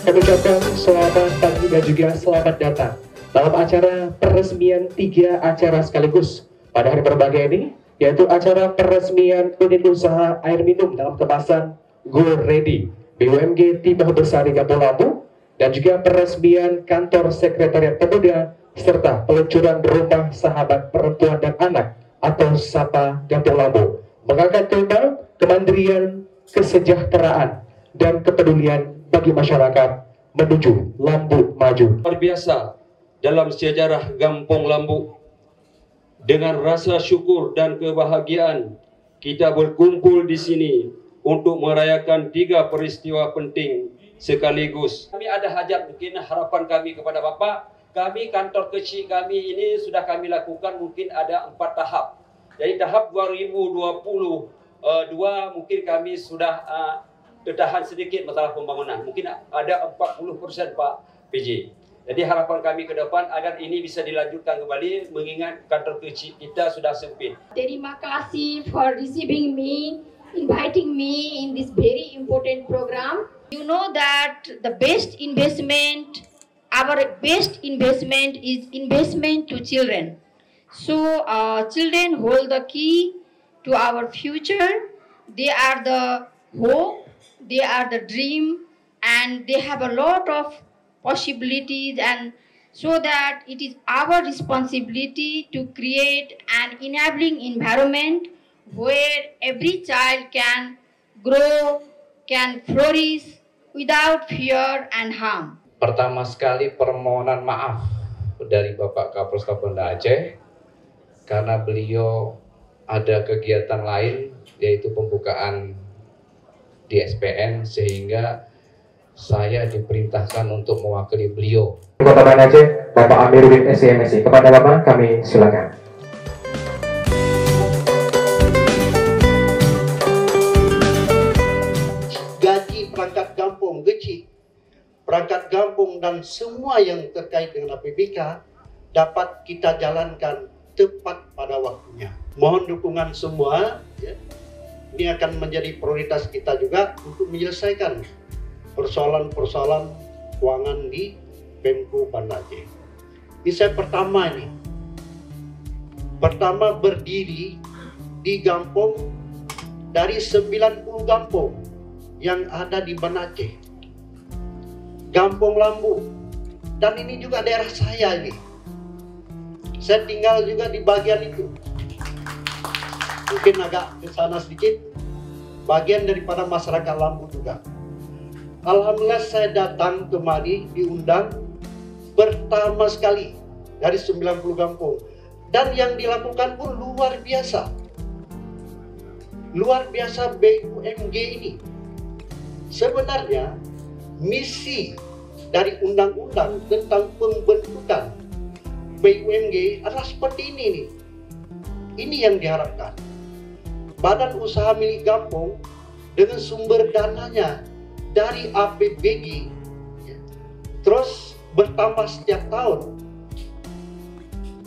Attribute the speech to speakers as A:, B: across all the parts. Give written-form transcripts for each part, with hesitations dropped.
A: kami ucapkan selamat pagi dan juga selamat datang dalam acara peresmian 3 acara sekaligus pada hari berbahagia ini, yaitu acara peresmian unit usaha air minum dalam kemasan Go Ready BUMG Timah Besari Kampung Lambu, dan juga peresmian kantor sekretariat pemuda serta peluncuran rumah sahabat perempuan dan anak atau SAPA Kampung Lambu, mengangkat tema kemandirian, kesejahteraan dan kepedulian bagi masyarakat menuju Lambu Maju.
B: Luar biasa dalam sejarah Kampung Lambu. Dengan rasa syukur dan kebahagiaan, kita berkumpul di sini untuk merayakan 3 peristiwa penting sekaligus. Kami ada hajat, mungkin harapan kami kepada Bapak, kami kantor kecil kami ini sudah kami lakukan mungkin ada 4 tahap. Jadi tahap 2022 mungkin kami sudah tertahan sedikit masalah pembangunan. Mungkin ada 40% Pak PJ. Jadi harapan kami ke depan agar ini bisa dilanjutkan kembali mengingat kantor kecil kita sudah sempit.
C: Terima kasih for receiving me, inviting me in this very important program. You know that the best investment, our best investment is investment to children. So children hold the key to our future. They are the hope, they are the dream, and they have a lot of possibilities, and so that it is our responsibility to create an enabling environment where every child can grow, can flourish without fear and harm.
D: Pertama sekali permohonan maaf dari Bapak Kapolres Banda Aceh karena beliau ada kegiatan lain yaitu pembukaan di SPN, sehingga saya diperintahkan untuk mewakili beliau.
A: Kota Banda Aceh, Bapak Amiruddin SMSI. Kepada Bapak kami silakan.
E: Gaji perangkat kampung, gaji perangkat kampung dan semua yang terkait dengan APBK dapat kita jalankan tepat pada waktunya. Mohon dukungan semua, ya. Ini akan menjadi prioritas kita juga untuk menyelesaikan persoalan-persoalan keuangan di Pemko Banda Aceh. Ini saya pertama berdiri di kampung dari 90 kampung yang ada di Banda Aceh, Kampung Lambu, dan ini juga daerah saya ini. Saya tinggal juga di bagian itu, mungkin agak ke sana sedikit, bagian daripada masyarakat Lambu juga. Alhamdulillah saya datang kemari diundang pertama sekali dari 90 kampung, dan yang dilakukan pun luar biasa. Luar biasa BUMG ini. Sebenarnya misi dari undang-undang tentang pembentukan BUMG adalah seperti ini nih. Ini yang diharapkan. Badan usaha milik kampung dengan sumber dananya dari APBG, ya, terus bertambah setiap tahun.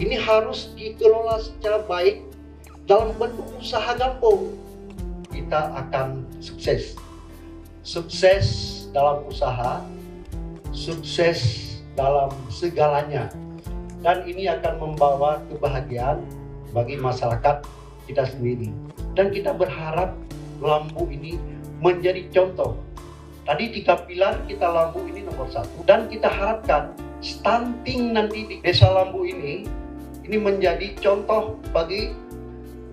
E: Ini harus dikelola secara baik dalam bentuk usaha kampung. Kita akan sukses. Sukses dalam usaha, sukses dalam segalanya. Dan ini akan membawa kebahagiaan bagi masyarakat kita sendiri. Dan kita berharap Lambu ini menjadi contoh. Tadi 3 pilar kita Lambu ini nomor 1, dan kita harapkan stunting nanti di desa Lambu ini menjadi contoh bagi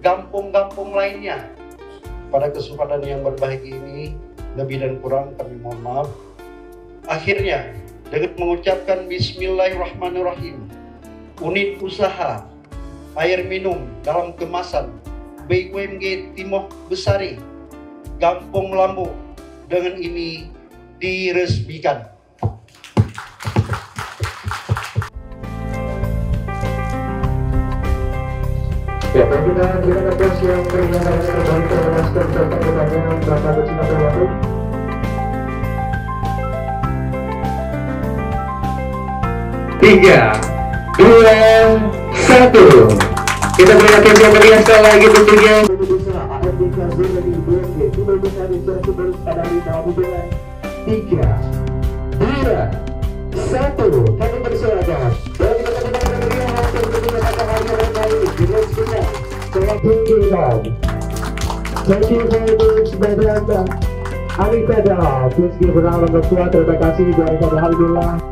E: kampung-kampung lainnya. Pada kesempatan yang berbahagia ini, lebih dan kurang kami mohon maaf. Akhirnya dengan mengucapkan Bismillahirrahmanirrahim, unit usaha air minum dalam kemasan BUMG Timah Besari Kampung Lambu dengan ini diresmikan.
A: Ya, dan kita berikan aplaus yang meriah dan terbaik kepada master dan penggunanya Bapak Bersina Perwatu. Tiga, 2, 1. Kita berikan aplaus yang meriah sekali lagi tentunya. AMDK Zona di BUMG Timah Besari Sumber pada hari tahun 3, 2, 1. Kami bersilakan. Bagi teman-teman yang hadir tentunya pada hari yang baik, diresmikan dengan tinggi dong. Thank you very much, Brother Anda. Alifeda, please give a round of applause. Terima kasih, alhamdulillah.